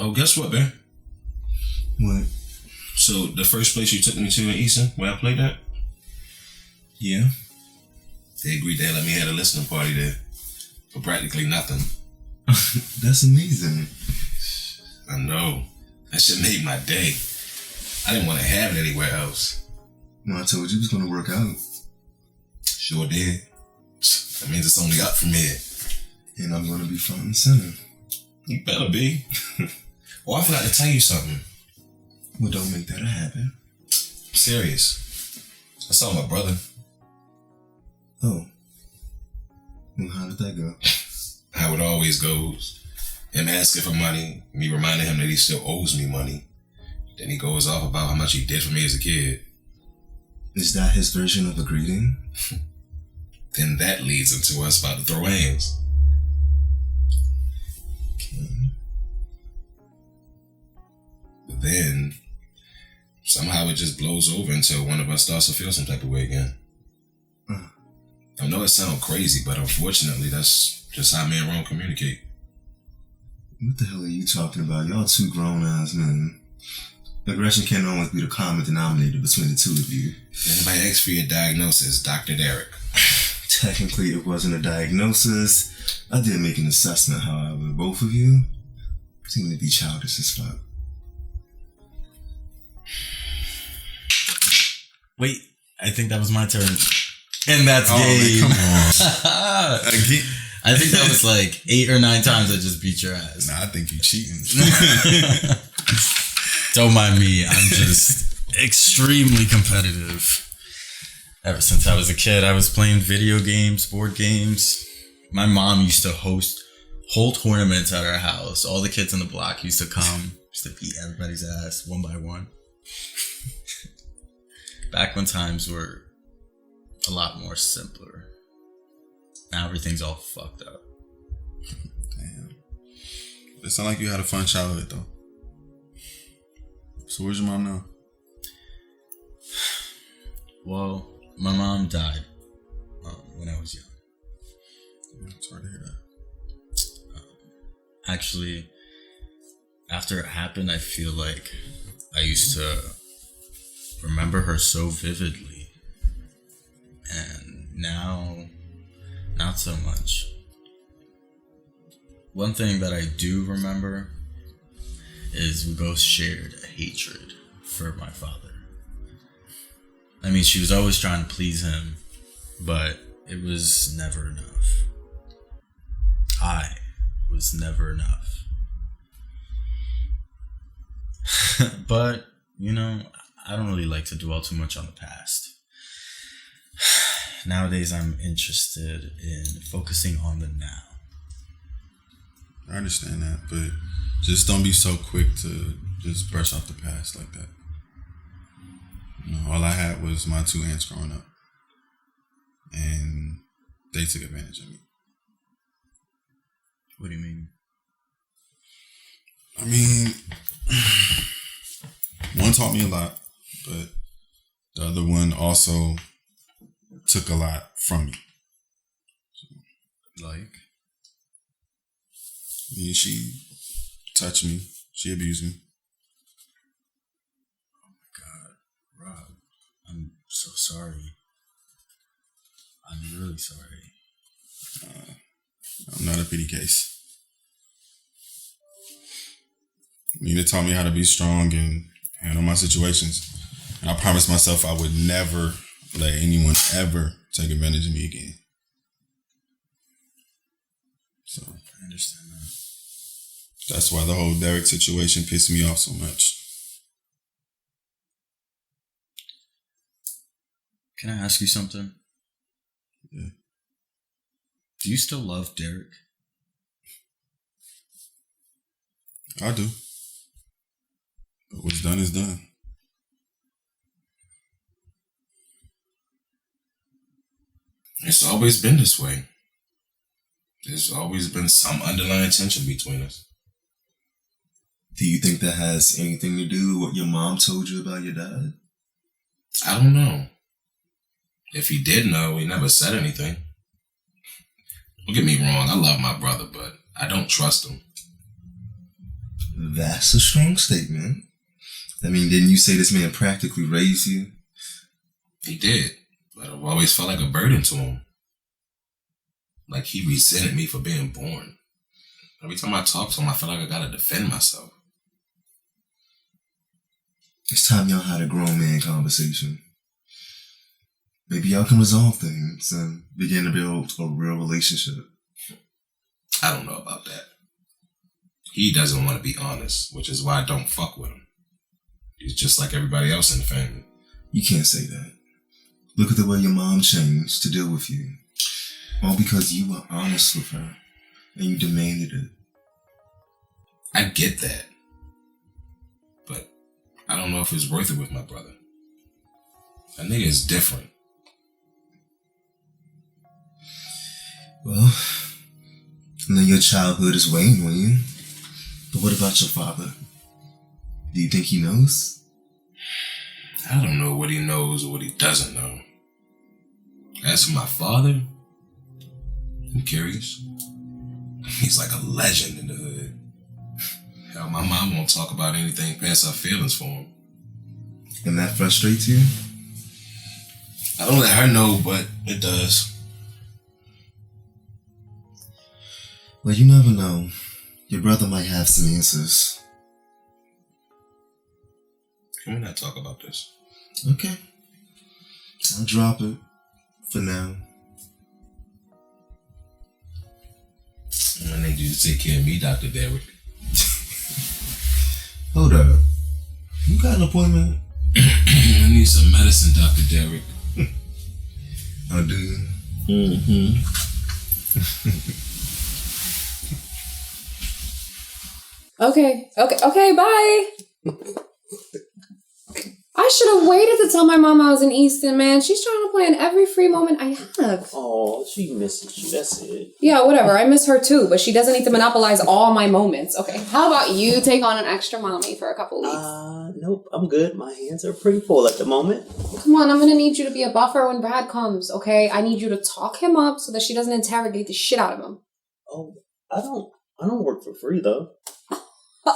Oh, guess what, man? What? So, the first place you took me to in Easton, where I played at? Yeah? They agreed they let me have a listening party there for practically nothing. That's amazing. I know. That shit made my day. I didn't want to have it anywhere else. Well, I told you it was going to work out. Sure did. That means it's only up from here. And I'm going to be front and center. You better be. Oh, I forgot to tell you something. Well, don't make that a habit. I'm serious. I saw my brother. Oh. Well, how did that go? How it always goes. Him asking for money, me reminding him that he still owes me money. Then he goes off about how much he did for me as a kid. Is that his version of a greeting? Then that leads into us about to throw hands. Okay. But then, somehow it just blows over until one of us starts to feel some type of way again. I know it sounds crazy, but unfortunately, that's just how me and Ron communicate. What the hell are you talking about? Y'all two grown-ass men. Aggression can't always be the common denominator between the two of you. Anybody ask for your diagnosis, Dr. Derrick? Technically, it wasn't a diagnosis. I did make an assessment, however. Both of you seem to be childish as fuck. Wait, I think that was my turn. And that's game. Come on. Again. I think that was like 8 or 9 times I just beat your ass. Nah, I think you cheating. Don't mind me. I'm just extremely competitive. Ever since I was a kid, I was playing video games, board games. My mom used to host whole tournaments at our house. All the kids in the block used to come, used to beat everybody's ass one by one. Back when times were a lot more simpler. Now everything's all fucked up. Damn. It sounded like you had a fun childhood, though. So where's your mom now? Well, my mom died when I was young. Yeah, sorry to hear that. Actually, after it happened, I feel like I used to remember her so vividly. And now, not so much. One thing that I do remember is we both shared a hatred for my father. I mean, she was always trying to please him, but it was never enough. I was never enough. But, you know, I don't really like to dwell too much on the past. Nowadays, I'm interested in focusing on the now. I understand that, but just don't be so quick to just brush off the past like that. You know, all I had was my 2 aunts growing up, and they took advantage of me. What do you mean? I mean, one taught me a lot, but the other one also took a lot from me. Like? I mean, she touched me. She abused me. Rob, I'm so sorry. I'm really sorry. I'm not a pity case. Nina taught me how to be strong and handle my situations. And I promised myself I would never let anyone ever take advantage of me again. So I understand that. That's why the whole Derrick situation pissed me off so much. Can I ask you something? Yeah. Do you still love Derrick? I do. But what's done is done. It's always been this way. There's always been some underlying tension between us. Do you think that has anything to do with what your mom told you about your dad? I don't know. If he did know, he never said anything. Don't get me wrong, I love my brother, but I don't trust him. That's a strong statement. I mean, didn't you say this man practically raised you? He did, but I've always felt like a burden to him. Like he resented me for being born. Every time I talk to him, I feel like I gotta defend myself. It's time y'all had a grown man conversation. Maybe y'all can resolve things and begin to build a real relationship. I don't know about that. He doesn't want to be honest, which is why I don't fuck with him. He's just like everybody else in the family. You can't say that. Look at the way your mom changed to deal with you. All because you were honest with her and you demanded it. I get that. But I don't know if it's worth it with my brother. That nigga is different. Well, I know your childhood is weighing on you. But what about your father? Do you think he knows? I don't know what he knows or what he doesn't know. As for my father, I'm curious. He's like a legend in the hood. Hell, my mom won't talk about anything past her feelings for him. And that frustrates you? I don't let her know, but it does. Well, you never know. Your brother might have some answers. Can we not talk about this? Okay. I'll drop it for now. I need you to take care of me, Dr. Derrick. Hold up. You got an appointment? I need some medicine, Dr. Derrick. Oh, do you? Okay, bye. I should have waited to tell my mom I was in Easton, man. She's trying to plan every free moment I have. Oh, she misses you. That's it. Yeah, whatever. I miss her too, but she doesn't need to monopolize all my moments. Okay, how about you take on an extra mommy for a couple weeks? Nope. I'm good. My hands are pretty full at the moment. Come on, I'm gonna need you to be a buffer when Brad comes, okay? I need you to talk him up so that she doesn't interrogate the shit out of him. Oh, I don't work for free though.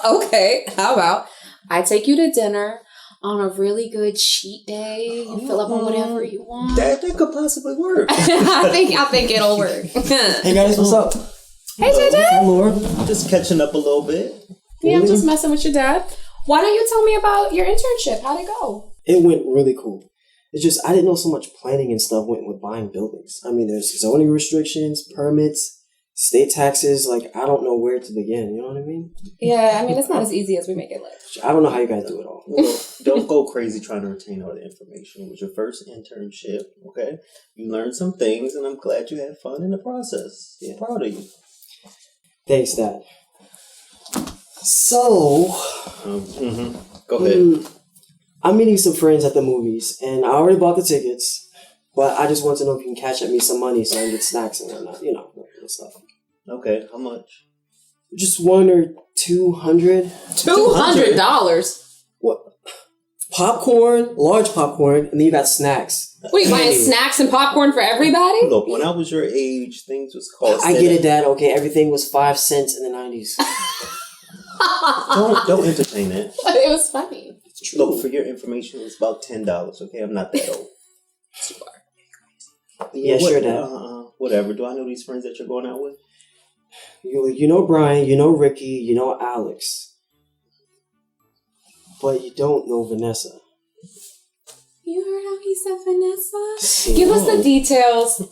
Okay, how about I take you to dinner on a really good cheat day? You fill up on whatever you want. That could possibly work. I think it'll work. Hey guys, what's up? Hey, JJ. Alloura. Just catching up a little bit. Yeah, I'm just messing with your dad. Why don't you tell me about your internship? How'd it go? It went really cool. It's just, I didn't know so much planning and stuff went with buying buildings. I mean, there's zoning restrictions, permits, state taxes. Like, I don't know where to begin. You know what I mean? Yeah, I mean, it's not as easy as we make it look. I don't know how you guys do it all. Well, don't go crazy trying to retain all the information. It was your first internship, okay? You learned some things, and I'm glad you had fun in the process. Yeah. Proud of you. Thanks, Dad. So, Go ahead. I'm meeting some friends at the movies, and I already bought the tickets, but I just want to know if you can catch up me some money so I can get snacks and whatnot, you know, and stuff. Okay, how much? Just $100 or $200. $200? What? Popcorn, large popcorn, and then you got snacks. What, are you buying snacks and popcorn for everybody? Look, when I was your age, things was costing. I get it, Dad. Okay, everything was 5 cents in the 90s. Don't entertain it. It was funny. It's true. Look, for your information, it's about $10. Okay, I'm not that old. Yeah, sure, Dad. Whatever. Do I know these friends that you're going out with? You know Brian, you know Ricky, you know Alex. But you don't know Vanessa. You heard how he said Vanessa? Give us the details.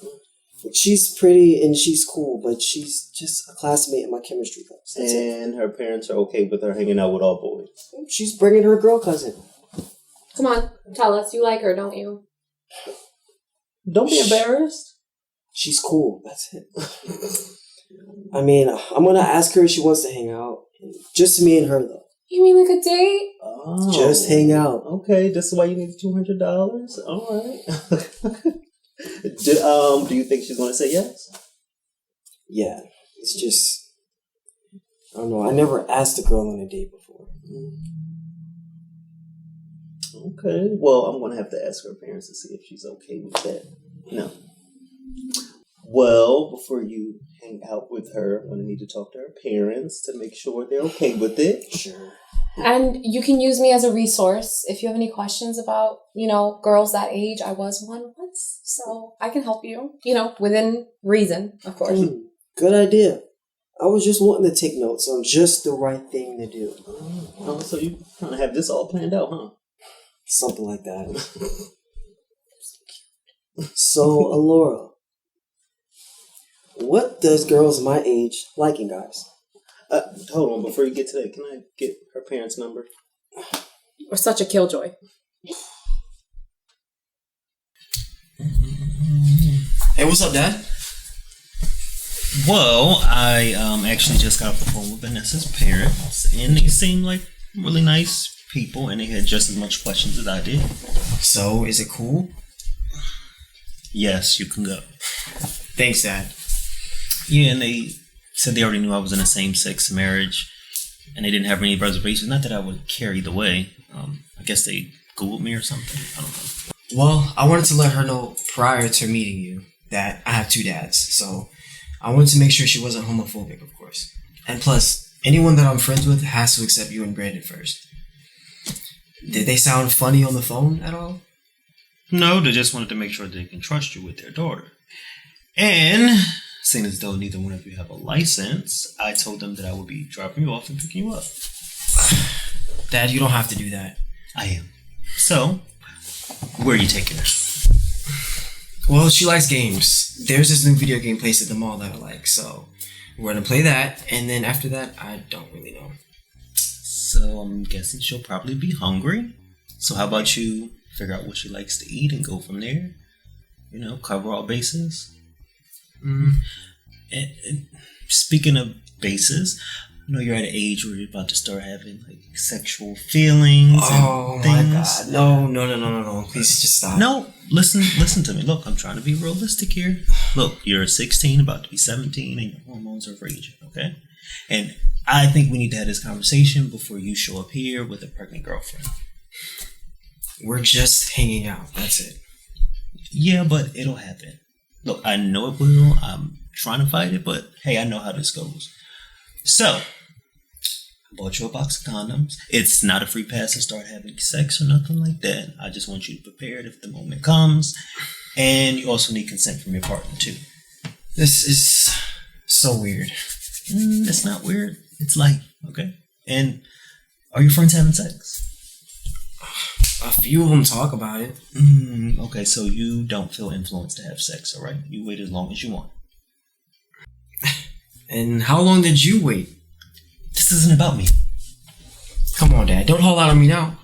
She's pretty and she's cool, but she's just a classmate in my chemistry class. And her parents are okay with her hanging out with all boys. She's bringing her girl cousin. Come on, tell us. You like her, don't you? Don't be embarrassed. She's cool. That's it. I mean, I'm going to ask her if she wants to hang out. Just me and her, though. You mean like a date? Oh, just hang out. Okay, this is why you need $200? All right. Do you think she's going to say yes? Yeah. It's just, I don't know. I never asked a girl on a date before. Okay. Well, I'm going to have to ask her parents to see if she's okay with that. No. Well, before you hang out with her, I'm going to need to talk to her parents to make sure they're okay with it. Sure. And you can use me as a resource if you have any questions about, girls that age. I was one once, so I can help you, within reason, of course. Good idea. I was just wanting to take notes on just the right thing to do. Oh, so you kind of have this all planned out, huh? Something like that. So, Alloura, what does girls my age like in guys? Hold on, before you get to that, can I get her parents' number? You're such a killjoy. Hey, what's up, Dad? Well, I actually just got off the phone with Vanessa's parents, and they seem like really nice people, and they had just as much questions as I did. So, is it cool? Yes, you can go. Thanks, Dad. Yeah, and they said they already knew I was in a same-sex marriage, and they didn't have any reservations. Not that I would care either way. I guess they Googled me or something. I don't know. Well, I wanted to let her know prior to meeting you that I have 2 dads, so I wanted to make sure she wasn't homophobic, of course. And plus, anyone that I'm friends with has to accept you and Brandon first. Did they sound funny on the phone at all? No, they just wanted to make sure they can trust you with their daughter. And seeing as though neither one of you have a license, I told them that I would be dropping you off and picking you up. Dad, you don't have to do that. I am. So, where are you taking her? Well, she likes games. There's this new video game place at the mall that I like, so we're gonna play that, and then after that, I don't really know. So, I'm guessing she'll probably be hungry. So, how about you figure out what she likes to eat and go from there? Cover all bases. And speaking of bases, you're at an age where you're about to start having sexual feelings. Oh and things. my God! No! Please just stop. No, listen to me. Look, I'm trying to be realistic here. Look, you're 16, about to be 17, and your hormones are raging. Okay, and I think we need to have this conversation before you show up here with a pregnant girlfriend. We're just hanging out. That's it. Yeah, but it'll happen. Look, I know it will. I'm trying to fight it, but hey, I know how this goes. So, I bought you a box of condoms. It's not a free pass to start having sex or nothing like that. I just want you to prepare it if the moment comes. And you also need consent from your partner, too. This is so weird. It's not weird. It's life, okay? And are your friends having sex? A few of them talk about it. Okay, so you don't feel influenced to have sex, all right? You wait as long as you want. And how long did you wait? This isn't about me. Come on, Dad. Don't haul out on me now.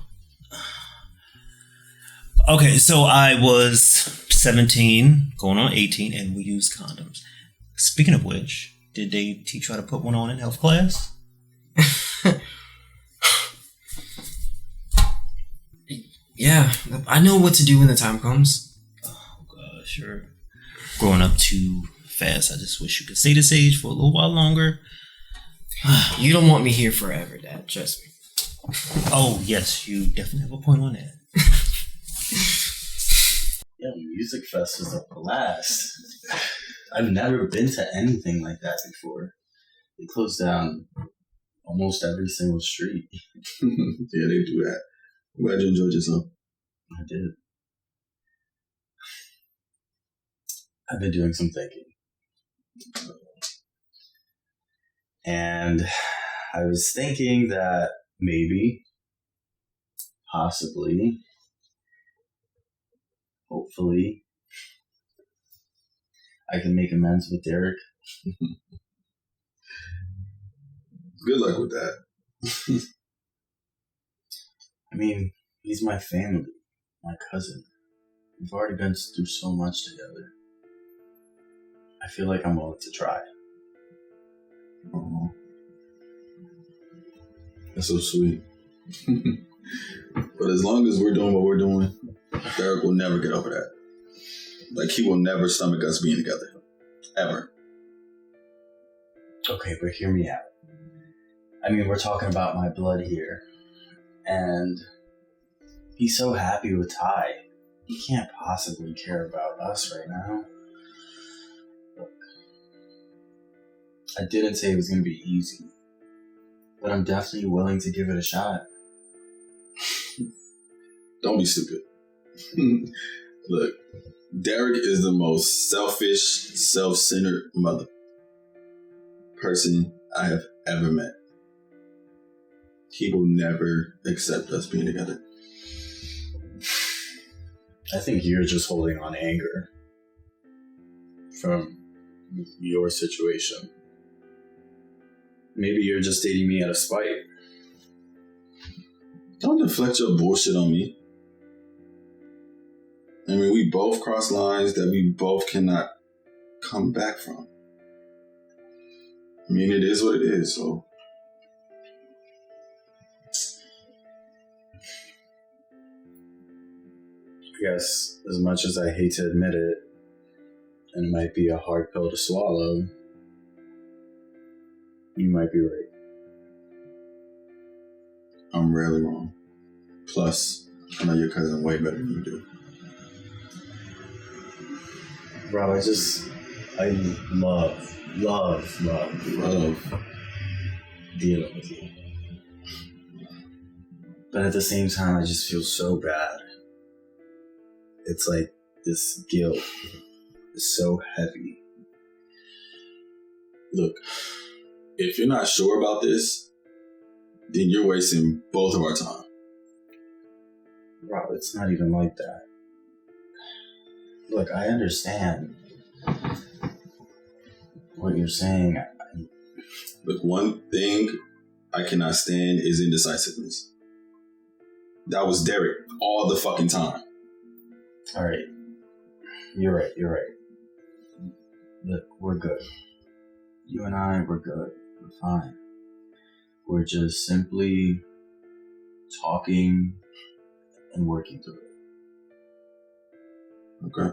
Okay, so I was 17, going on 18, and we used condoms. Speaking of which, did they teach you how to put one on in health class? Yeah, I know what to do when the time comes. Oh, gosh, you're growing up too fast. I just wish you could stay this age for a little while longer. You don't want me here forever, Dad. Trust me. Oh, yes, you definitely have a point on that. Yeah, Music Fest was a blast. I've never been to anything like that before. They closed down almost every single street. Yeah, they do that. I'm glad you enjoyed yourself. I did. I've been doing some thinking. And I was thinking that maybe, possibly, hopefully, I can make amends with Derrick. Good luck with that. I mean, he's my family, my cousin. We've already been through so much together. I feel like I'm willing to try. Oh, that's so sweet. But as long as we're doing what we're doing, Derrick will never get over that. Like, he will never stomach us being together. Ever. Okay, but hear me out. I mean, we're talking about my blood here. And he's so happy with Ty. He can't possibly care about us right now. I didn't say it was going to be easy, but I'm definitely willing to give it a shot. Don't be stupid. Look, Derrick is the most selfish, self-centered person I have ever met. He will never accept us being together. I think you're just holding on anger from your situation. Maybe you're just dating me out of spite. Don't deflect your bullshit on me. I mean, we both cross lines that we both cannot come back from. I mean, it is what it is, so. I guess, as much as I hate to admit it, and it might be a hard pill to swallow, you might be right. I'm rarely wrong. Plus, I know your cousin way better than you do. Rob, I love dealing with you. But at the same time, I just feel so bad. It's like this guilt is so heavy. Look, if you're not sure about this, then you're wasting both of our time. Rob, it's not even like that. Look, I understand what you're saying. Look, one thing I cannot stand is indecisiveness. That was Derrick all the fucking time. All right. You're right. Look, we're good. You and I, we're good. We're fine. We're just simply talking and working through it. Okay.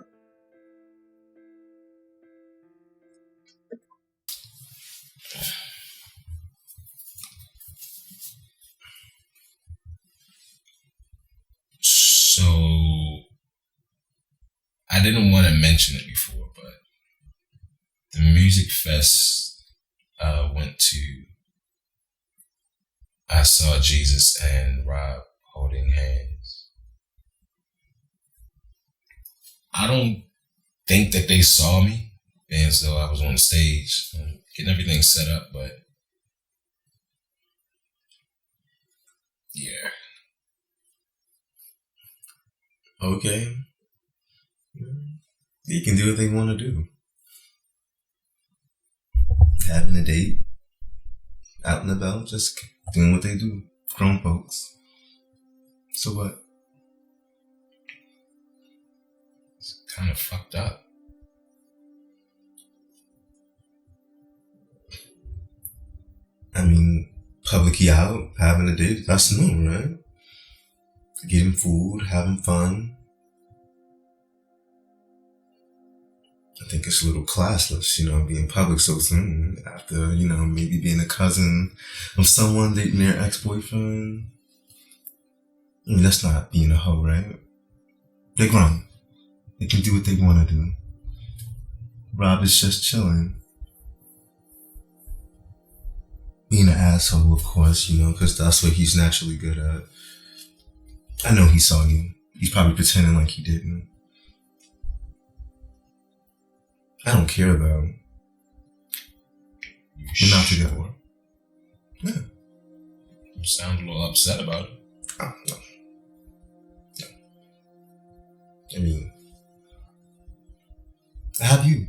So, I didn't want to mention it before, but the music fest went to, I saw Jesus and Rob holding hands. I don't think that they saw me, and so I was on the stage getting everything set up, but yeah. Okay. They can do what they want to do. Having a date, out and about, just doing what they do. Grown folks. So what? It's kind of fucked up. I mean, publicly out, having a date, that's new, right? Getting food, having fun. I think it's a little classless, being public so soon after, maybe being a cousin of someone dating their ex-boyfriend. I mean, that's not being a hoe, right? They're grown. They can do what they want to do. Rob is just chilling. Being an asshole, of course, because that's what he's naturally good at. I know he saw you. He's probably pretending like he didn't. I don't care, though. We're not together. Yeah. You sound a little upset about it. Oh, no. I mean, I have you.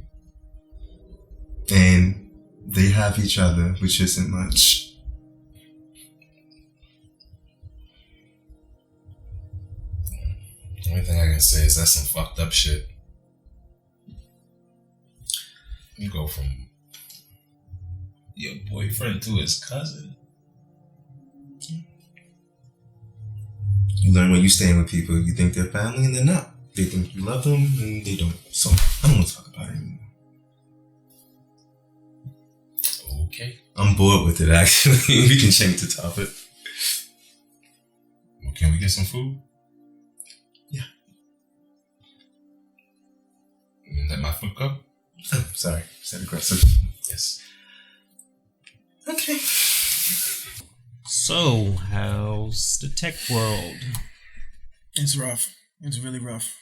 And they have each other, which isn't much. The only thing I can say is that's some fucked up shit. You go from your boyfriend to his cousin. You learn when you stand with people, you think they're family and they're not. They think you love them and they don't. So I don't want to talk about it anymore. Okay. I'm bored with it, actually. We can change the topic. Well, can we get some food? Yeah. Let my foot go? Oh, sorry. Is that aggressive? Yes. Okay. So, how's the tech world? It's rough. It's really rough.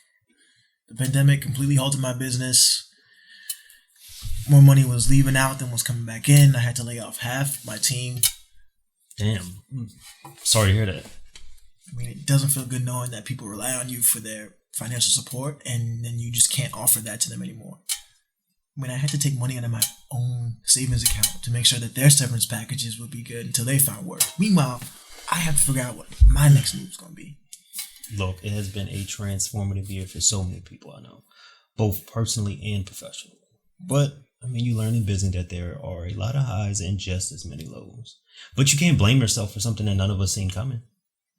The pandemic completely halted my business. More money was leaving out than was coming back in. I had to lay off half my team. Damn. Sorry to hear that. I mean, it doesn't feel good knowing that people rely on you for their financial support and then you just can't offer that to them anymore. I mean, I had to take money out of my own savings account to make sure that their severance packages would be good until they found work. Meanwhile, I have to figure out what my next move is going to be. Look, it has been a transformative year for so many people I know, both personally and professionally. But, I mean, you learn in business that there are a lot of highs and just as many lows. But you can't blame yourself for something that none of us seen coming.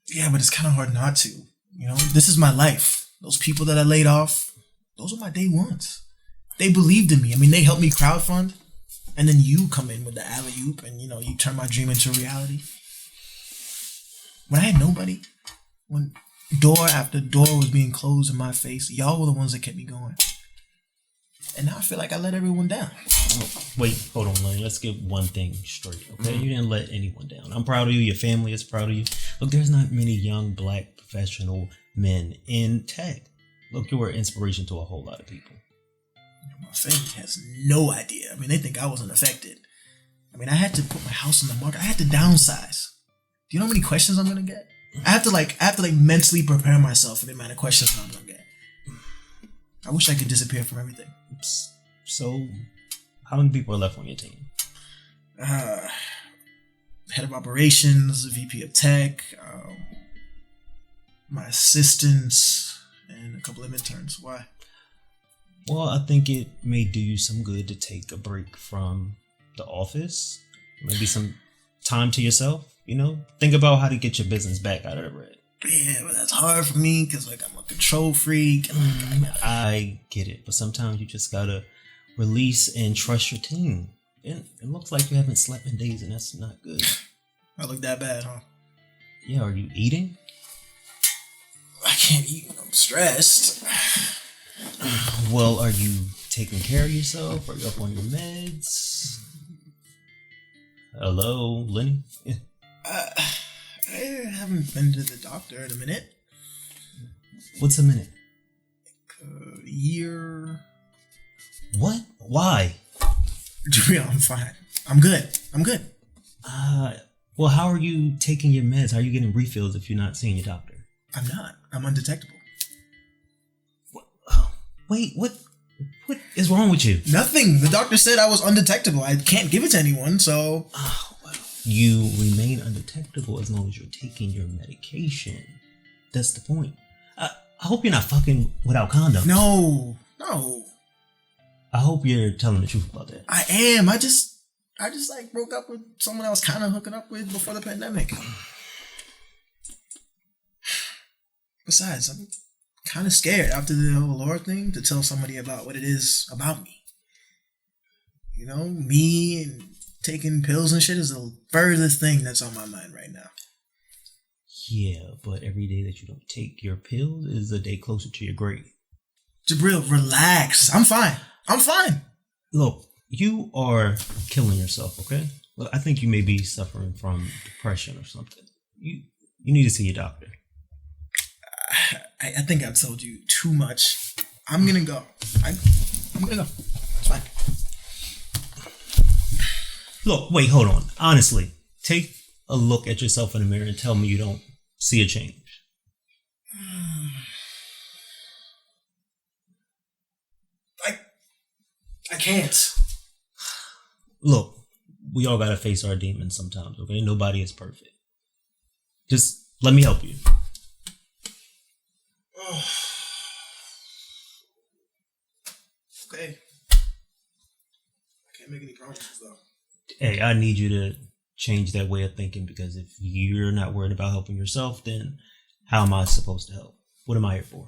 Yeah, but it's kind of hard not to. You know, this is my life. Those people that I laid off, those were my day ones. They believed in me. I mean, they helped me crowdfund. And then you come in with the alley-oop and, you know, you turn my dream into reality. When I had nobody, when door after door was being closed in my face, y'all were the ones that kept me going. And now I feel like I let everyone down. Wait, hold on, Lenny. Let's get one thing straight, okay? You didn't let anyone down. I'm proud of you. Your family is proud of you. Look, there's not many young black professional men in tech. Look, you were an inspiration to a whole lot of people. My family has no idea. I mean, they think I wasn't affected. I mean, I had to put my house on the market. I had to downsize. Do you know how many questions I'm gonna get? I have to mentally prepare myself for the amount of questions I'm gonna get. I wish I could disappear from everything. So, how many people are left on your team? Head of operations, VP of tech, my assistants, and a couple of interns. Why? Well, I think it may do you some good to take a break from the office. Maybe some time to yourself, you know? Think about how to get your business back out of the red. Yeah, but that's hard for me because, like, I'm a control freak. And, I get it, but sometimes you just gotta release and trust your team. It looks like you haven't slept in days, and that's not good. I look that bad, huh? Yeah, are you eating? I can't eat when I'm stressed. Well, are you taking care of yourself? Are you up on your meds? Hello, Lenny? I haven't been to the doctor in a minute. What's a minute? A year. What? Why? Jabril, I'm fine. I'm good. Well, how are you taking your meds? How are you getting refills if you're not seeing your doctor? I'm not. I'm undetectable. Wait, what is wrong with you? Nothing. The doctor said I was undetectable. I can't give it to anyone, so... Oh, well, you remain undetectable as long as you're taking your medication. That's the point. I hope you're not fucking without condom. No. I hope you're telling the truth about that. I am. I just like broke up with someone I was kind of hooking up with before the pandemic. Besides, I'm kind of scared after the whole Alloura thing to tell somebody about what it is about me. You know, me and taking pills and shit is the furthest thing that's on my mind right now. Yeah, but every day that you don't take your pills is a day closer to your grave. Jabril, relax. I'm fine. Look, you are killing yourself, okay? Look, I think you may be suffering from depression or something. You need to see your doctor. I think I've told you too much. I'm gonna go. I'm gonna go. It's fine. Look, wait, hold on. Honestly, take a look at yourself in the mirror and tell me you don't see a change. I can't. Look, we all gotta face our demons sometimes, okay? Nobody is perfect. Just let me help you. Okay. I can't make any promises though. Hey, I need you to change that way of thinking, because if you're not worried about helping yourself, then how am I supposed to help? What am I here for?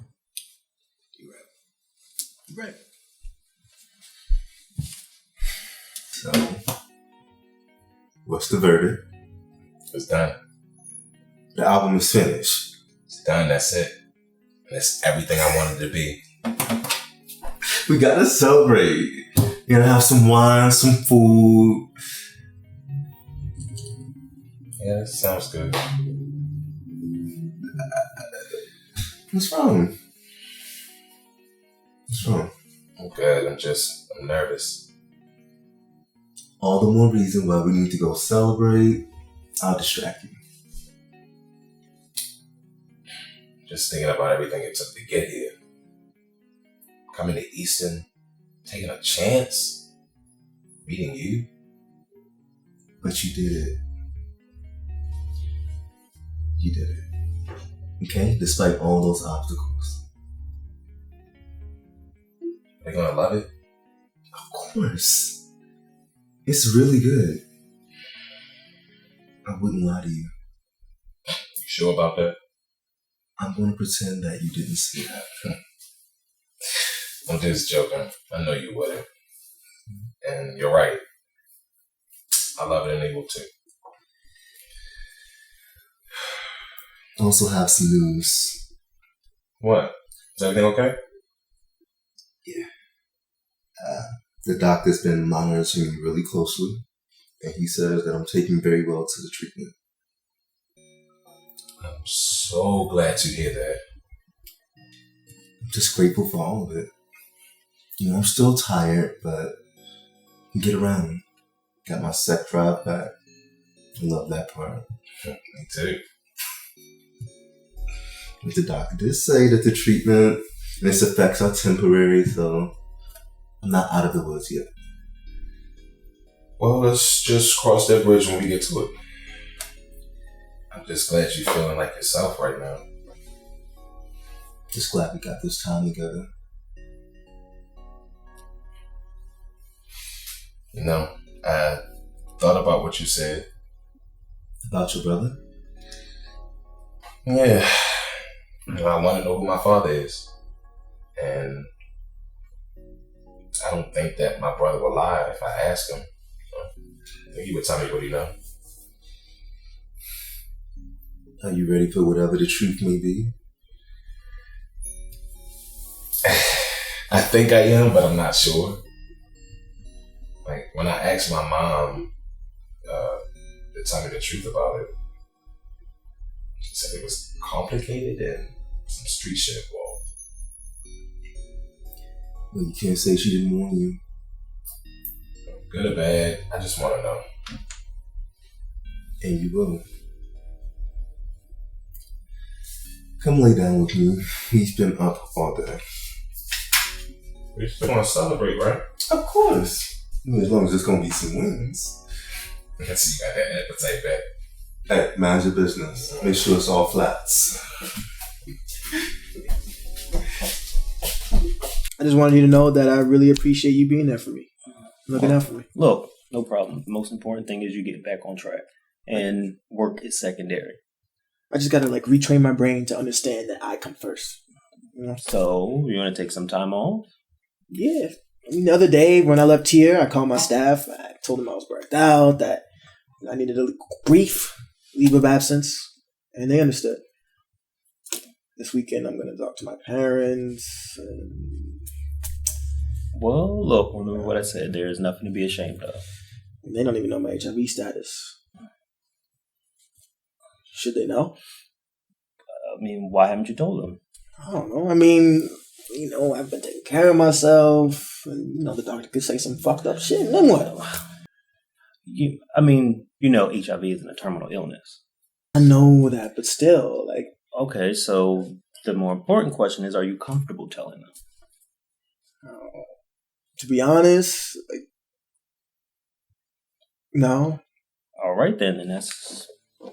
You're right. So, what's the verdict? It's done. The album is finished. It's done. That's it. That's everything I wanted to be. We gotta celebrate. You gotta have some wine, some food. Yeah, that sounds good. What's wrong? What's wrong? I'm good. I'm nervous. All the more reason why we need to go celebrate. I'll distract you. Just thinking about everything it took to get here. Coming to Easton, taking a chance, meeting you. But you did it. You did it. Okay? Despite all those obstacles. Are you gonna love it? Of course. It's really good. I wouldn't lie to you. You sure about that? I'm going to pretend that you didn't see that. I'm just joking. I know you wouldn't. And you're right. I love it and they will too. I also have some news. What? Is everything okay? Yeah. The doctor's been monitoring me really closely, and he says that I'm taking very well to the treatment. I'm so glad to hear that. I'm just grateful for all of it. You know, I'm still tired, but I get around. Got my sex drive back. I love that part. Me too. But the doctor did say that the treatment and its effects are temporary, so I'm not out of the woods yet. Well, let's just cross that bridge when we get to it. I'm just glad you're feeling like yourself right now. Just glad we got this time together. You know, I thought about what you said. About your brother? Yeah. I want to know who my father is. And I don't think that my brother will lie if I ask him. I think he would tell me what he knows. Are you ready for whatever the truth may be? I think I am, but I'm not sure. Like, when I asked my mom to tell me the truth about it, she said it was complicated and some street shit involved. Well, you can't say she didn't warn you. Good or bad, I just want to know. And you will. Come lay down with me. He's been up all day. We're still going to celebrate, right? Of course. I mean, as long as there's going to be some wins. I see you got that appetite back. Hey, mind your business. Make sure it's all flats. I just wanted you to know that I really appreciate you being there for me. Looking out for me. Look, no problem. The most important thing is you get back on track. And work is secondary. I just gotta retrain my brain to understand that I come first. You know? So, you want to take some time off? Yeah. I mean, the other day when I left here, I called my staff. I told them I was burnt out, that I needed a brief leave of absence, and they understood. This weekend, I'm gonna talk to my parents. Well, look, remember what I said. There is nothing to be ashamed of. They don't even know my HIV status. Should they know? I mean, why haven't you told them? I don't know. I mean, I've been taking care of myself. And, the doctor could say some fucked up shit. And then what? HIV isn't a terminal illness. I know that, but still, Okay, so the more important question is, are you comfortable telling them? To be honest, no. All right, then, and that's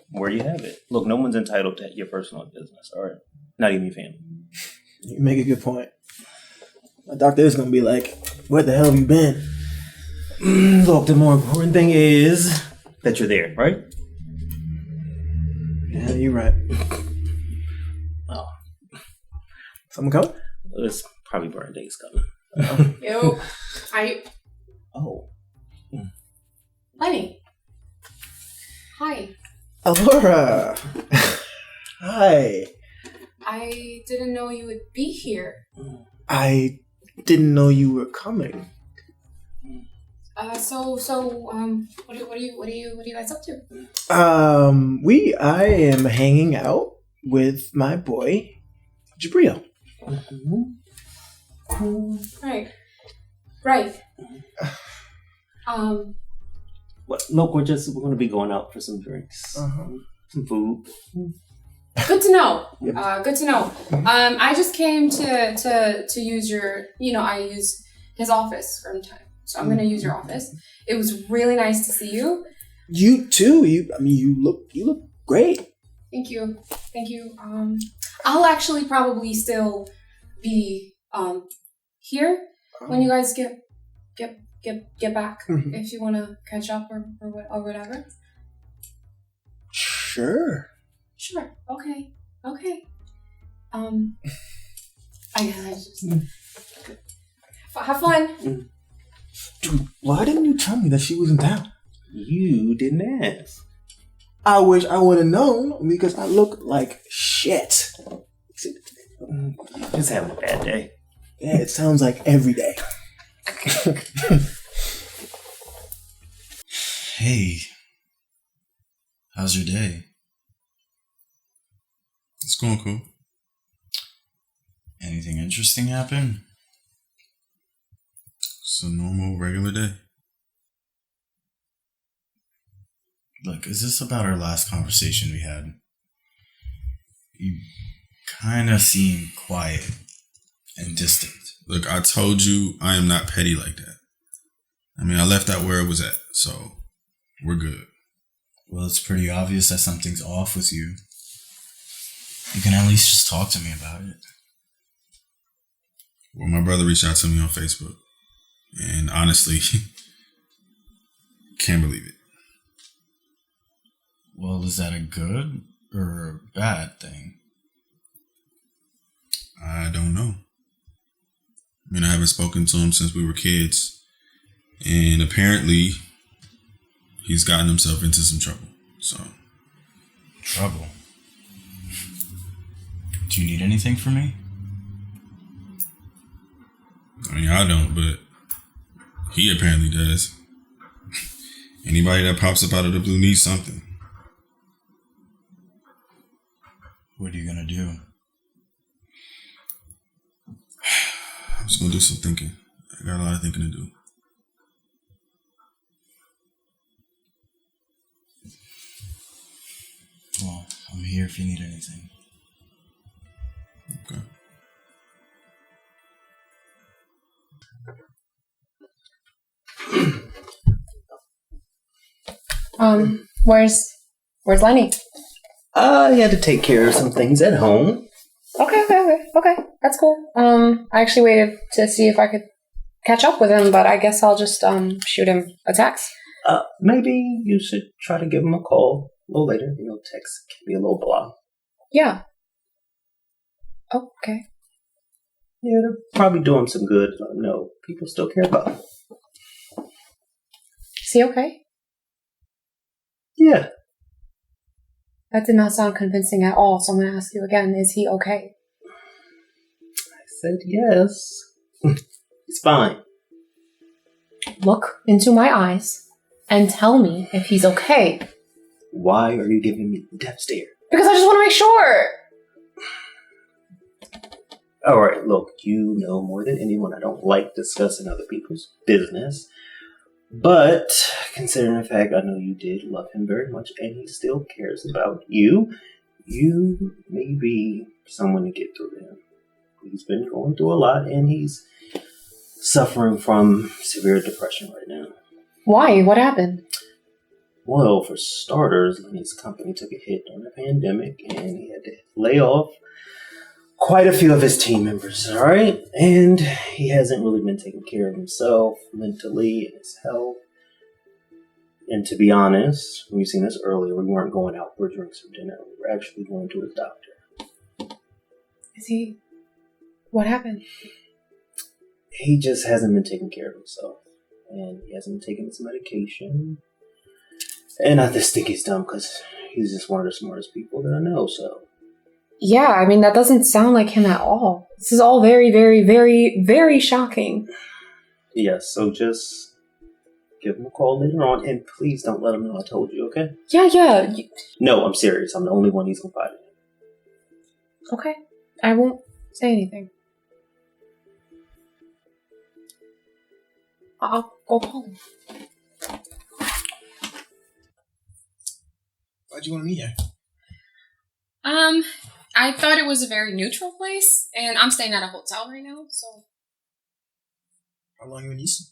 where you have it. Look, no one's entitled to your personal business, all right? Not even your family. You make a good point. My doctor is going to be like, where the hell have you been? Look, the more important thing is that you're there, right? Yeah, you're right. Oh. Someone coming? It's probably Bernadette's coming. Yo, Oh. Lenny. Hi. Alloura. Hi. I didn't know you would be here. I didn't know you were coming. What are you guys up to? I am hanging out with my boy, Jabril. Right. What? Look, we're going to be going out for some drinks, some food. Good to know. Good to know. I just came to use your. I use his office from time, so I'm going to use your office. It was really nice to see you. You too. You look great. Thank you. I'll actually probably still be here when you guys get back. If you want to catch up or whatever. Sure. Okay. I guess I just have fun. Dude, why didn't you tell me that she was in town? You didn't ask. I wish I would have known because I look like shit. Just having a bad day. Yeah, it sounds like every day. Hey, how's your day? It's going cool. Anything interesting happen? It's a normal, regular day. Look, is this about our last conversation we had? You kind of seem quiet and distant. Look, I told you I am not petty like that. I mean, I left that where it was at, so we're good. Well, it's pretty obvious that something's off with you. You can at least just talk to me about it. Well, my brother reached out to me on Facebook, and honestly, can't believe it. Well, is that a good or a bad thing? I don't know. I mean, I haven't spoken to him since we were kids, and apparently, he's gotten himself into some trouble. So, trouble? Do you need anything from me? I mean, I don't, but he apparently does. Anybody that pops up out of the blue needs something. What are you gonna do? I'm just gonna do some thinking. I got a lot of thinking to do. Well, I'm here if you need anything. Okay. Where's Lenny? He had to take care of some things at home. Okay. That's cool. I actually waited to see if I could catch up with him, but I guess I'll just shoot him a text. Maybe you should try to give him a call a little later. Text can be a little blah. Yeah. Okay. Yeah, they'll probably do him some good. Let him know people still care about him. Is he okay? Yeah. That did not sound convincing at all, so I'm going to ask you again. Is he okay? I said yes. He's fine. Look into my eyes and tell me if he's okay. Why are you giving me the death stare? Because I just want to make sure. Alright, look, you know more than anyone I don't like discussing other people's business. But, considering the fact I know you did love him very much and he still cares about you, you may be someone to get through to him. He's been going through a lot and he's suffering from severe depression right now. Why? What happened? Well, for starters, Lenny's company took a hit during the pandemic and he had to lay off quite a few of his team members, alright? And he hasn't really been taking care of himself mentally and his health. And to be honest, we've seen this earlier, we weren't going out for drinks or dinner. We were actually going to his doctor. Is he... What happened? He just hasn't been taking care of himself. And he hasn't been taking his medication. And I just think he's dumb because he's just one of the smartest people that I know, so... Yeah, I mean, that doesn't sound like him at all. This is all very, very, very, very shocking. Yes, so just give him a call later on, and please don't let him know I told you, okay? Yeah. No, I'm serious. I'm the only one he's confided in. Okay. I won't say anything. I'll go home. Why'd you want to meet here? I thought it was a very neutral place, and I'm staying at a hotel right now, so How long you in Easton?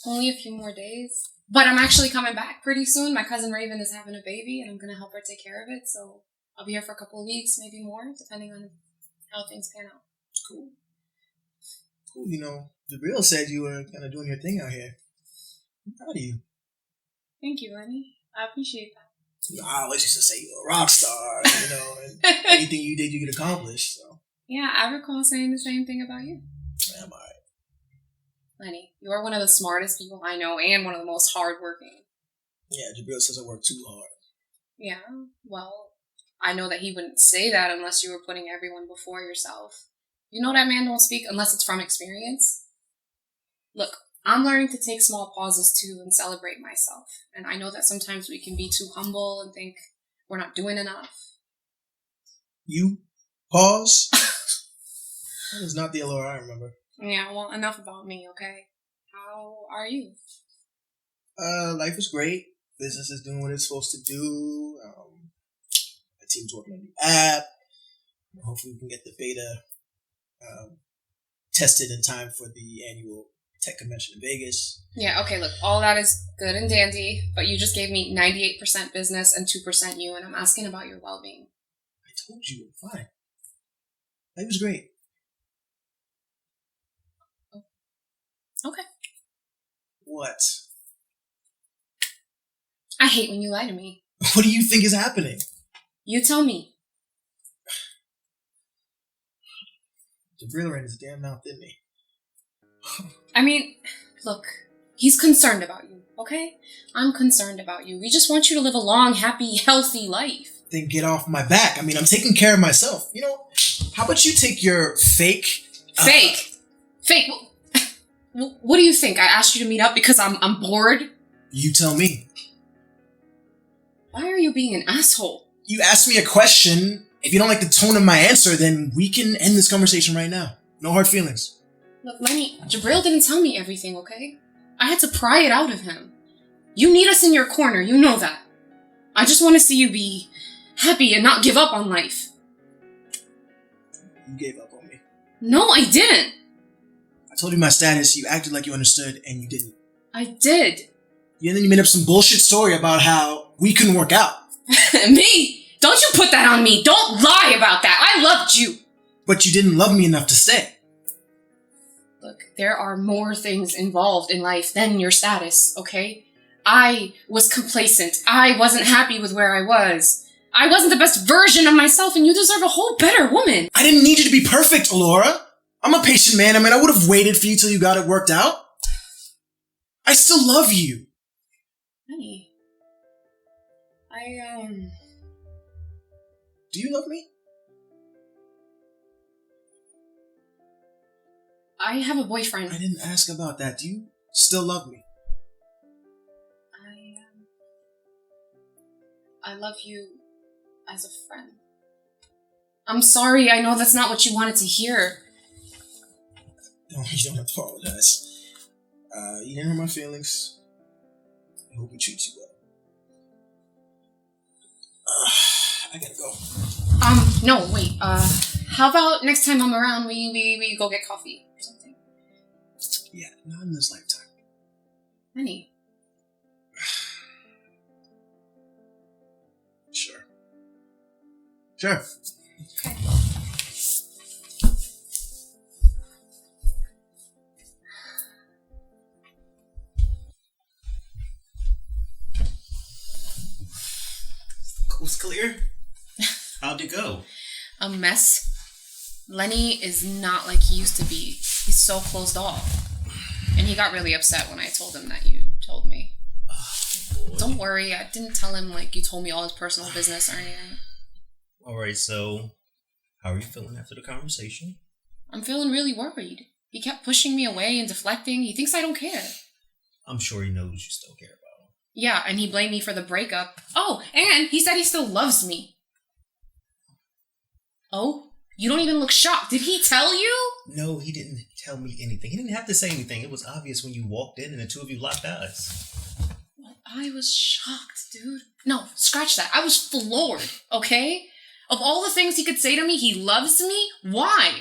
only a few more days. But I'm actually coming back pretty soon. My cousin Raven is having a baby, and I'm gonna help her take care of it, so I'll be here for a couple of weeks, maybe more, depending on how things pan out. Cool. You know, Jabril said you were kind of doing your thing out here. I'm proud of you. Thank you, Lenny. I appreciate that. You know, I always used to say you were a rock star, you know, and anything you did, you could accomplish. So, Yeah, I recall saying the same thing about you. I'm alright. Lenny, you're one of the smartest people I know and one of the most hardworking. Yeah, Jabril says I work too hard. Yeah, well, I know that he wouldn't say that unless you were putting everyone before yourself. You know that man don't speak unless it's from experience. Look, I'm learning to take small pauses too and celebrate myself. And I know that sometimes we can be too humble and think we're not doing enough. You? Pause? That is not the Alloura I remember. Yeah, well, enough about me, okay? How are you? Life is great. Business is doing what it's supposed to do. My team's working on a new app. Hopefully we can get the beta tested in time for the annual tech convention in Vegas. Yeah, okay, look, all that is good and dandy, but you just gave me 98% business and 2% you, and I'm asking about your well-being. I told you, I'm fine. Life was great. Okay. What? I hate when you lie to me. What do you think is happening? You tell me. Jabril ran his damn mouth, didn't he? I mean, look, he's concerned about you, okay? I'm concerned about you. We just want you to live a long, happy, healthy life. Then get off my back. I mean, I'm taking care of myself. You know, how about you take your fake... Fake? What do you think? I asked you to meet up because I'm bored? You tell me. Why are you being an asshole? You asked me a question. If you don't like the tone of my answer, then we can end this conversation right now. No hard feelings. Look, Lenny, Jabril didn't tell me everything, okay? I had to pry it out of him. You need us in your corner, you know that. I just want to see you be happy and not give up on life. You gave up on me. No, I didn't. I told you my status, you acted like you understood, and you didn't. I did. And then you made up some bullshit story about how we couldn't work out. Me? Don't you put that on me. Don't lie about that. I loved you. But you didn't love me enough to stay. Look, there are more things involved in life than your status, okay? I was complacent. I wasn't happy with where I was. I wasn't the best version of myself, and you deserve a whole better woman. I didn't need you to be perfect, Alloura. I'm a patient man. I mean, I would have waited for you till you got it worked out. I still love you. Honey, Do you love me? I have a boyfriend. I didn't ask about that. Do you still love me? I love you as a friend. I'm sorry, I know that's not what you wanted to hear. No, you don't have to apologize. You didn't hurt my feelings. I hope we treat you well. I gotta go. No, wait, how about next time I'm around, we go get coffee or something? Yeah, not in this lifetime. Honey. Sure. Sure. Okay. Coast clear? How'd it go? A mess. Lenny is not like he used to be. He's so closed off. And he got really upset when I told him that you told me. Oh, Don't worry, I didn't tell him like you told me all his personal business or anything. Alright, so how are you feeling after the conversation? I'm feeling really worried. He kept pushing me away and deflecting. He thinks I don't care. I'm sure he knows you still care about him. Yeah, and he blamed me for the breakup. Oh, and he said he still loves me. Oh, you don't even look shocked. Did he tell you? No, he didn't tell me anything. He didn't have to say anything. It was obvious when you walked in and the two of you locked eyes. Well, I was shocked, dude. No, scratch that. I was floored, okay? Of all the things he could say to me, he loves me? Why?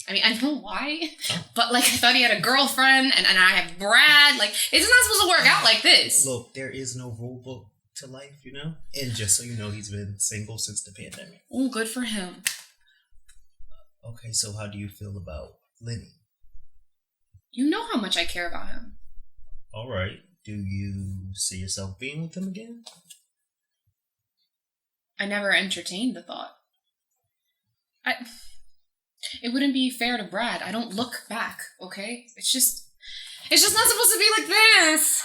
I mean, I know why, but like I thought he had a girlfriend and I have Brad. Like, it's not supposed to work out like this. Look, there is no rule book to life, you know? And just so you know, he's been single since the pandemic. Oh, good for him. Okay, so how do you feel about Lenny? You know how much I care about him. All right. Do you see yourself being with him again? I never entertained the thought. It wouldn't be fair to Brad. I don't look back, okay? It's just not supposed to be like this.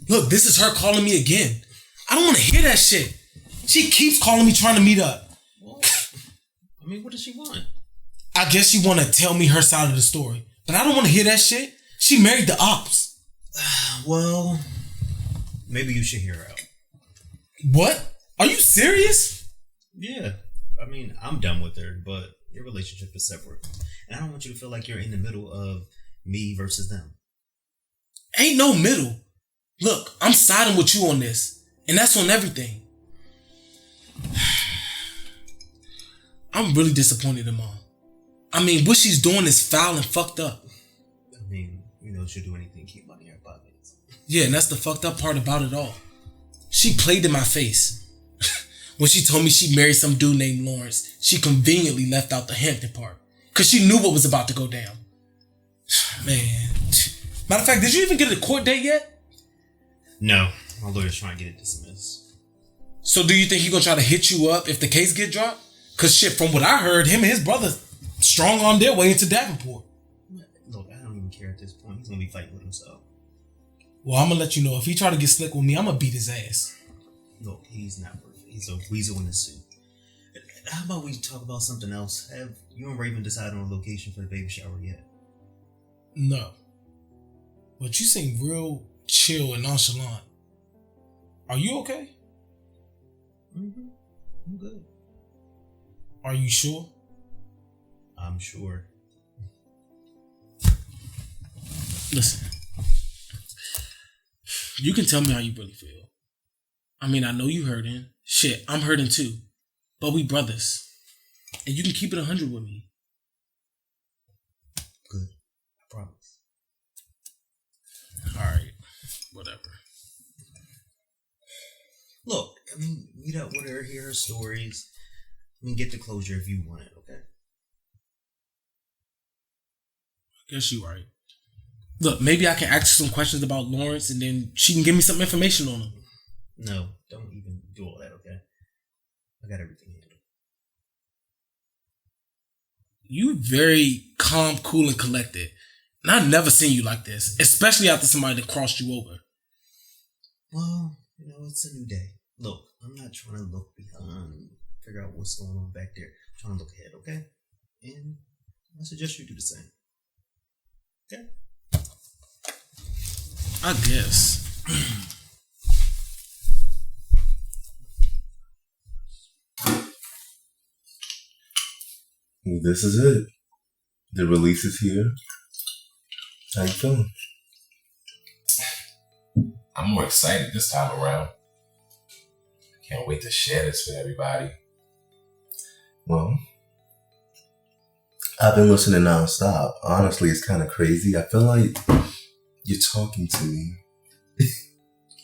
Look, this is her calling me again. I don't want to hear that shit. She keeps calling me trying to meet up. Well, I mean, what does she want? I guess she want to tell me her side of the story. But I don't want to hear that shit. She married the ops. Well, maybe you should hear her out. What? Are you serious? Yeah. I mean, I'm done with her, but your relationship is separate. And I don't want you to feel like you're in the middle of me versus them. Ain't no middle. Look, I'm siding with you on this. And that's on everything. I'm really disappointed in Mom. I mean, what she's doing is foul and fucked up. I mean, you know, she'll do anything to keep money in her pockets. Yeah, and that's the fucked up part about it all. She played in my face. When she told me she married some dude named Lawrence, she conveniently left out the Hampton part. Because she knew what was about to go down. Man. Matter of fact, did you even get a court date yet? No. My lawyer's trying to get it dismissed. So do you think he's going to try to hit you up if the case get dropped? Because shit, from what I heard, him and his brother strong on their way into Davenport. Look, I don't even care at this point. He's going to be fighting with himself. Well, I'm going to let you know. If he try to get slick with me, I'm going to beat his ass. Look, he's not perfect. He's a weasel in the suit. How about we talk about something else? Have you and Raven decided on a location for the baby shower yet? No. But you seem real chill and nonchalant. Are you okay? Mm-hmm. I'm good. Are you sure? I'm sure. Listen. You can tell me how you really feel. I mean, I know you hurting. Shit, I'm hurting too. But we brothers. And you can keep it 100 with me. Good. I promise. Alright. Whatever. Look, I mean, meet up with her, hear her stories. I mean, get the closure if you want it, okay? I guess you're right. Look, maybe I can ask her some questions about Lawrence and then she can give me some information on him. No, don't even do all that, okay? I got everything handled. You very calm, cool, and collected. And I've never seen you like this, especially after somebody that crossed you over. Well, you know, it's a new day. Look, I'm not trying to look behind, figure out what's going on back there. I'm trying to look ahead, okay? And I suggest you do the same. Okay? I guess. This is it. The release is here. How you feeling? I'm more excited this time around. Can't wait to share this with everybody. Well, I've been listening nonstop. Honestly, it's kind of crazy. I feel like you're talking to me.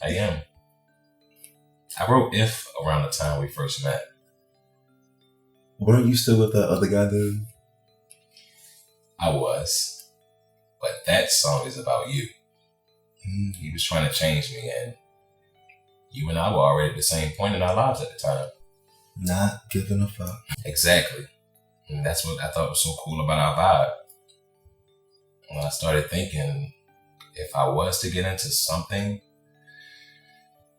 I am. I wrote If around the time we first met. Weren't you still with that other guy then? I was. But that song is about you. He was trying to change me, and you and I were already at the same point in our lives at the time. Not giving a fuck. Exactly. And that's what I thought was so cool about our vibe. When I started thinking, if I was to get into something,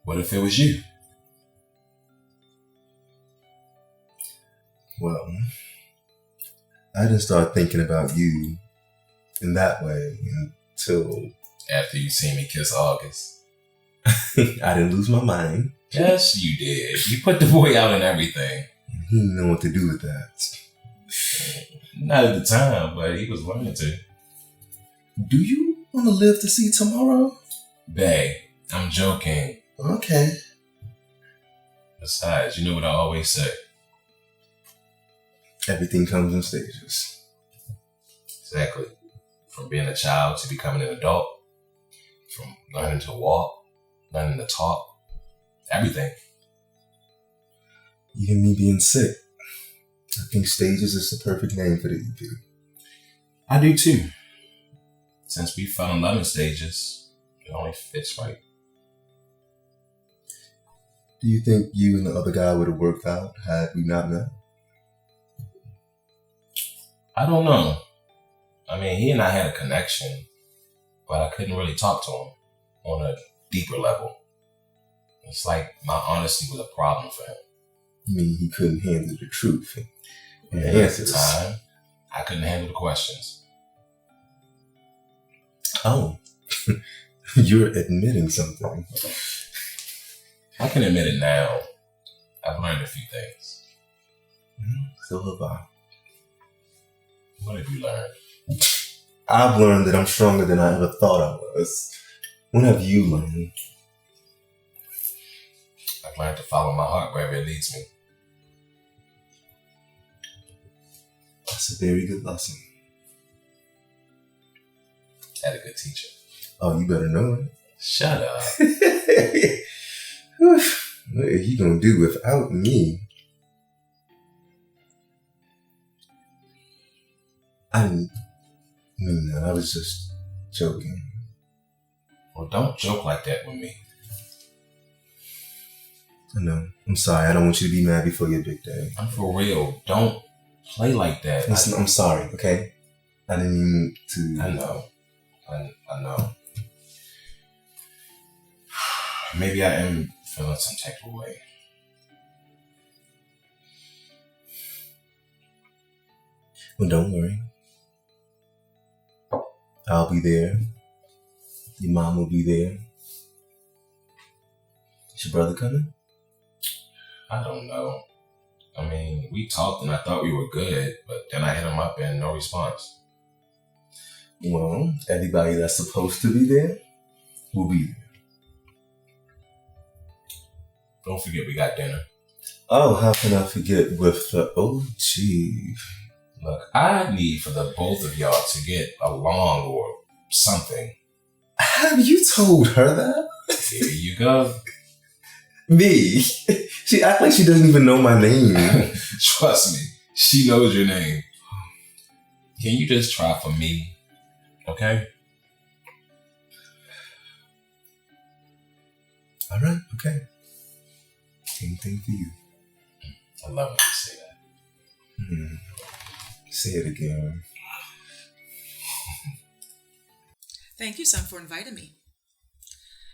what if it was you? Well, I didn't start thinking about you in that way till After you see me kiss August. I didn't lose my mind. Yes, you did. You put the boy out and everything. He didn't know what to do with that. Not at the time, but he was learning to. Do you want to live to see tomorrow? Bae, I'm joking. Okay. Besides, you know what I always say. Everything comes in stages. Exactly. From being a child to becoming an adult. From learning to walk, learning to talk. Everything. Even me being sick. I think stages is the perfect name for the EP. I do too. Since we fell in love in stages, it only fits right. Do you think you and the other guy would have worked out had we not met? I don't know. I mean, he and I had a connection, but I couldn't really talk to him on a deeper level. It's like my honesty was a problem for him. I mean, he couldn't handle the truth. And the At the answers. time, I couldn't handle the questions. Oh, you're admitting something. I can admit it now. I've learned a few things. So have I. What have you learned? I've learned that I'm stronger than I ever thought I was. What have you learned? I've learned to follow my heart wherever it leads me. That's a very good lesson. Had a good teacher. Oh, you better know it. Shut up. What are you gonna do without me? I didn't mean that. I was just joking. Well, don't joke like that with me. I know. I'm sorry. I don't want you to be mad before your big day. I'm for real. Don't play like that. Listen, I'm sorry, okay? I didn't mean to... I know. I know. Maybe I am feeling some type of way. Well, don't worry. I'll be there. Your mom will be there. Is your brother coming? I don't know. I mean, we talked and I thought we were good, but then I hit him up and no response. Well, everybody that's supposed to be there will be there. Don't forget we got dinner. Oh, how can I forget with the OG? Look, I need for the both of y'all to get along or something. Have you told her that? Here you go. Me? She act like she doesn't even know my name. Trust me, she knows your name. Can you just try for me? Okay? All right, okay. Anything for you. I love when you say that. Mm-hmm. Say it again. Thank you, son, for inviting me.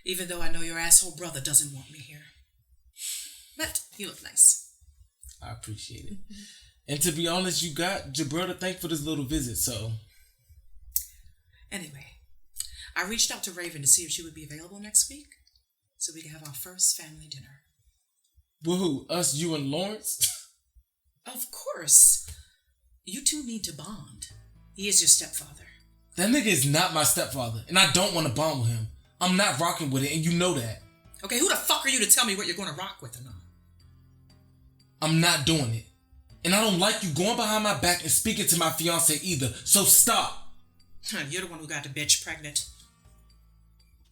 Even though I know your asshole brother doesn't want me here. But you look nice. I appreciate it. And to be honest, you got Jabril to thank for this little visit, so... Anyway, I reached out to Raven to see if she would be available next week so we can have our first family dinner. Woohoo, us, you, and Lawrence? Of course. You two need to bond. He is your stepfather. That nigga is not my stepfather, and I don't want to bond with him. I'm not rocking with it, and you know that. Okay, who the fuck are you to tell me what you're going to rock with or not? I'm not doing it. And I don't like you going behind my back and speaking to my fiance either, so stop. You're the one who got the bitch pregnant.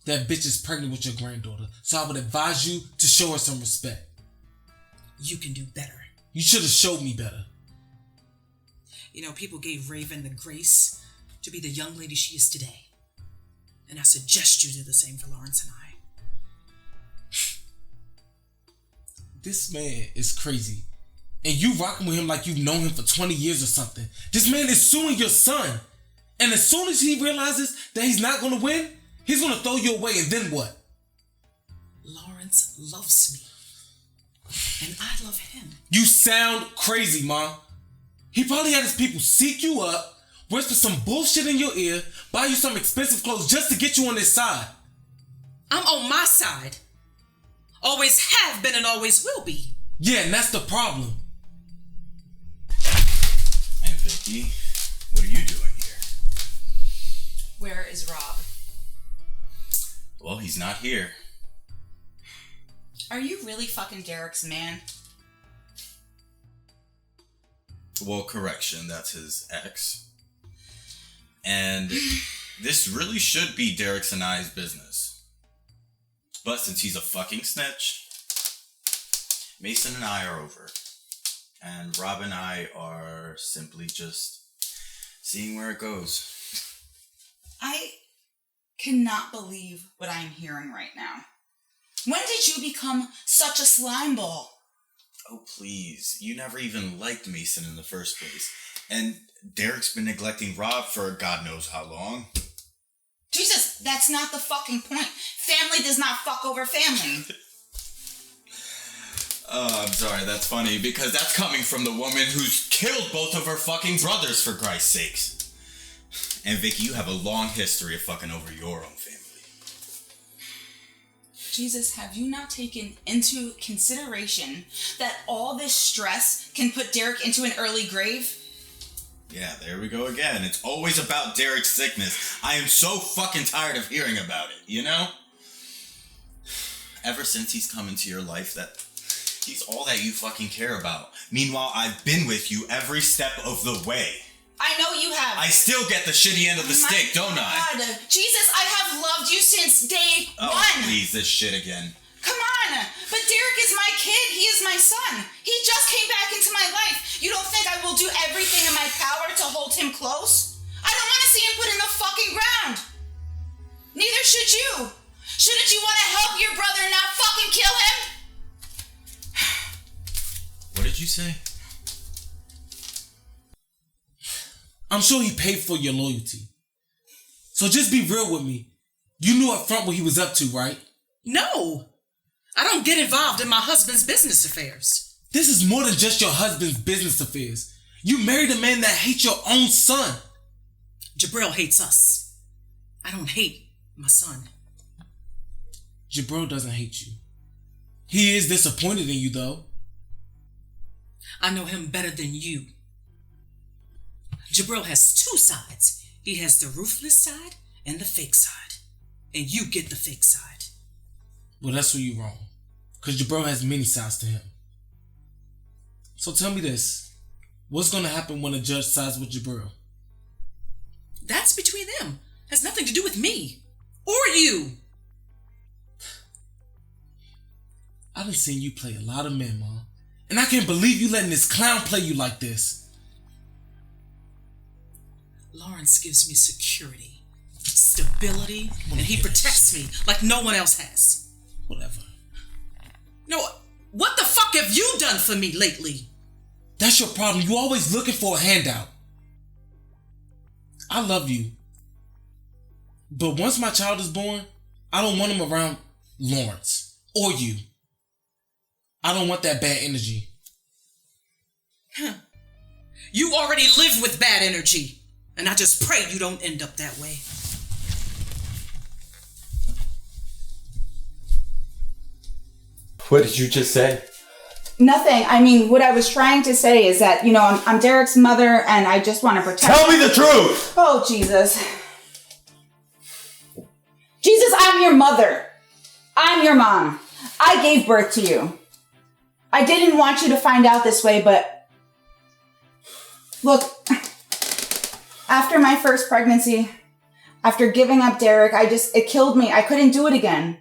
That bitch is pregnant with your granddaughter, so I would advise you to show her some respect. You can do better. You should have showed me better. You know, people gave Raven the grace to be the young lady she is today. And I suggest you do the same for Lawrence and I. This man is crazy. And you rocking with him like you've known him for 20 years or something. This man is suing your son. And as soon as he realizes that he's not going to win, he's going to throw you away, and then what? Lawrence loves me. And I love him. You sound crazy, Ma. He probably had his people seek you up, whisper some bullshit in your ear, buy you some expensive clothes just to get you on his side. I'm on my side. Always have been and always will be. Yeah, and that's the problem. And Vicky, what are you doing here? Where is Rob? Well, he's not here. Are you really fucking Derrick's man? Well, correction, that's his ex. And this really should be Derrick's and I's business. But since he's a fucking snitch, Mason and I are over. And Rob and I are simply just seeing where it goes. I cannot believe what I'm hearing right now. When did you become such a slime ball? Oh, please. You never even liked Mason in the first place. And Derrick's been neglecting Rob for God knows how long. Jesus, that's not the fucking point. Family does not fuck over family. Oh, I'm sorry, that's funny, because that's coming from the woman who's killed both of her fucking brothers, for Christ's sakes. And Vicky, you have a long history of fucking over your own family. Jesus, have you not taken into consideration that all this stress can put Derrick into an early grave? Yeah, there we go again. It's always about Derrick's sickness. I am so fucking tired of hearing about it, you know? Ever since he's come into your life, that he's all that you fucking care about. Meanwhile, I've been with you every step of the way. I know you have. I still get the shitty end of the stick, don't I? God. Jesus, I have loved you since day Oh, one. please, this shit again. Come on. But Derrick is my kid. He is my son. He just came back into my life. You don't think I will do everything in my power to hold him close? I don't want to see him put in the fucking ground. Neither should you. Shouldn't you want to help your brother and not fucking kill him? What did you say? I'm sure he paid for your loyalty. So just be real with me. You knew up front what he was up to, right? No. I don't get involved in my husband's business affairs. This is more than just your husband's business affairs. You married a man that hates your own son. Jabril hates us. I don't hate my son. Jabril doesn't hate you. He is disappointed in you, though. I know him better than you. Jabril has two sides. He has the ruthless side and the fake side. And you get the fake side. Well, that's where you're wrong. Because Jabril has many sides to him. So tell me this. What's going to happen when a judge sides with Jabril? That's between them. Has nothing to do with me. Or you. I done seen you play a lot of men, Mom. And I can't believe you letting this clown play you like this. Lawrence gives me security, stability, and he protects me like no one else has. Whatever. No, what the fuck have you done for me lately? That's your problem. You always looking for a handout. I love you. But once my child is born, I don't want him around Lawrence or you. I don't want that bad energy. You already live with bad energy. And I just pray you don't end up that way. What did you just say? Nothing. I mean, what I was trying to say is that, I'm Derrick's mother and I just want to protect Tell me the truth! Oh, Jesus. Jesus, I'm your mother. I'm your mom. I gave birth to you. I didn't want you to find out this way, but look, after my first pregnancy, after giving up Derrick, it killed me. I couldn't do it again.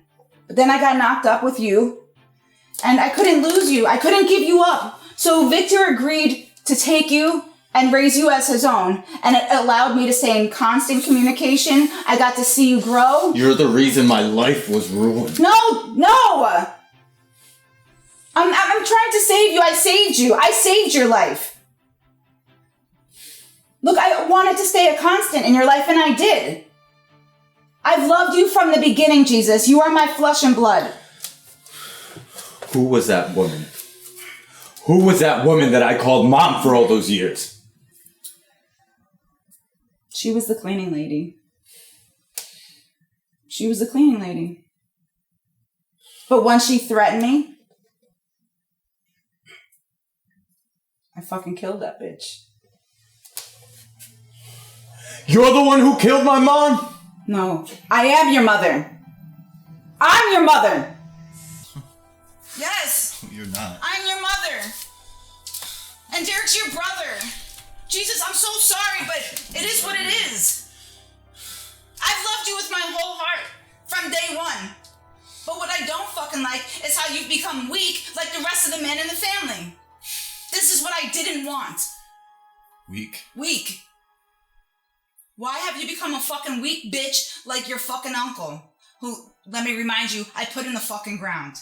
But then I got knocked up with you and I couldn't lose you. I couldn't give you up. So Victor agreed to take you and raise you as his own. And it allowed me to stay in constant communication. I got to see you grow. You're the reason my life was ruined. No! I'm trying to save you. I saved you. I saved your life. Look, I wanted to stay a constant in your life, and I did. I've loved you from the beginning, Jesus. You are my flesh and blood. Who was that woman? Who was that woman that I called mom for all those years? She was the cleaning lady. She was the cleaning lady. But once she threatened me, I fucking killed that bitch. You're the one who killed my mom? No, I am your mother. I'm your mother. Yes. You're not. I'm your mother. And Derrick's your brother. Jesus, I'm so sorry, but it is what it is. I've loved you with my whole heart from day one. But what I don't fucking like is how you've become weak like the rest of the men in the family. This is what I didn't want. Weak? Weak. Why have you become a fucking weak bitch like your fucking uncle? Who, let me remind you, I put in the fucking ground.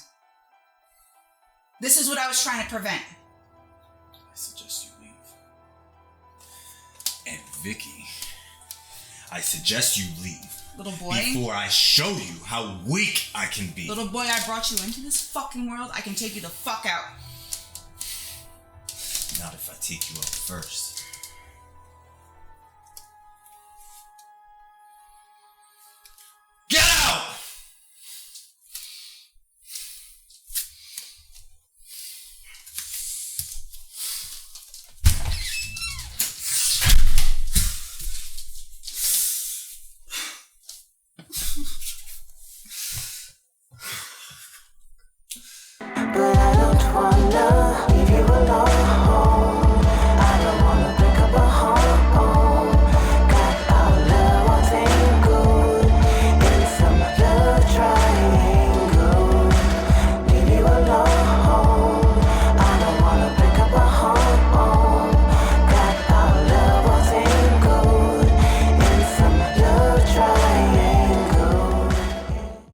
This is what I was trying to prevent. I suggest you leave. And Vicky, I suggest you leave. Little boy. Before I show you how weak I can be. Little boy, I brought you into this fucking world. I can take you the fuck out. Not if I take you out first.